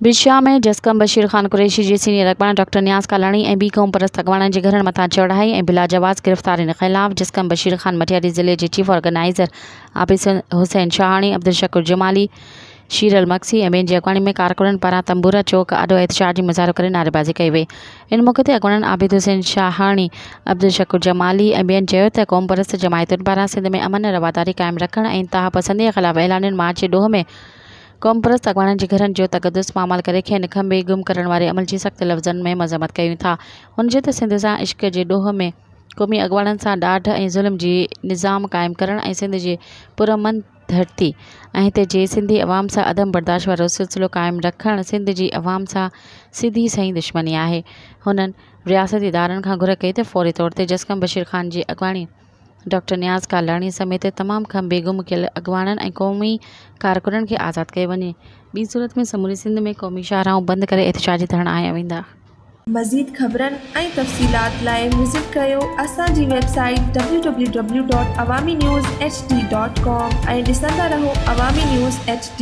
बिशाह में जसकम बशीर ख़ान कुरैशी जे सीनियर अॻवान डॉक्टर नियाज़ कालाणी ऐं ॿी क़ौम परस्त अॻवाननि जे घरनि मथां चढ़ाई ऐं बिलाजवाज़ गिरफ़्तारियुनि ख़िलाफ़ जसकम बशीर ख़ान मटियारी ज़िले जे चीफ ऑर्गेनाइज़र आबिद हुसैन शाहाणी, अब्दुल शकूर जमाली, शीरल मक्सी ऐं ॿियनि जी अॻवानी में कारकुननि पारां तंबूरा चौक आॾो एहतजाज जी मुज़ाहिरो करे नारेबाज़ी कई वई। इन मौक़े ते अॻवाननि आबिद हुसैन शाहाणी, अब्दुल शकूर जमाली ऐं ॿियनि चयो त क़ौम परस्त जमायतुनि पारां सिंध में अमन रवादारी क़ाइमु रखण ऐं इंतिहा पसंदीअ ख़िलाफ़ ऐलानियुनि मार्च जे ॾोह में क़ौम परस्त अॻवाननि जे घरनि जो तक़दुस पामाल करे खेनि खंबे गुम करण वारे अमल जी सख़्त लफ़्ज़नि में मज़म्मत कयूं था। हुन चयो त सिंध सां इश्क जे ॾोह में क़ौमी अॻवाननि सां ॾाढ ऐं ज़ुल्म जी निज़ाम क़ाइमु करण ऐं सिंध जे पुरअमन धरती ऐं हिते जे सिंधी अवाम सां अदम बर्दाश्त वारो सिलसिलो क़ाइमु रखणु सिंध जी अवाम सां सिधी सही दुश्मनी आहे। हुननि रियासती इदारनि खां घुर कई त फ़ौरी तौर ते जसकम बशीर ख़ान जी अॻवानी डॉक्टर नियाज़ कालाणी समेत तमामु खां बेगुम कयल अॻवाननि ऐं क़ौमी कारकुननि खे आज़ादु कयो वञे। ॿी सूरत में समूरी सिंध में क़ौमी शाहराऊं बंदि करे एहतजाजी धरणा हया वेंदा। मज़ीद ख़बरनि ऐं तफ़सीलात लाइ विज़िट कयो असांजी वेबसाइट www.awamiNewsHD.com ऐं ॾिसंदा रहो अवामी न्यूज़ HD।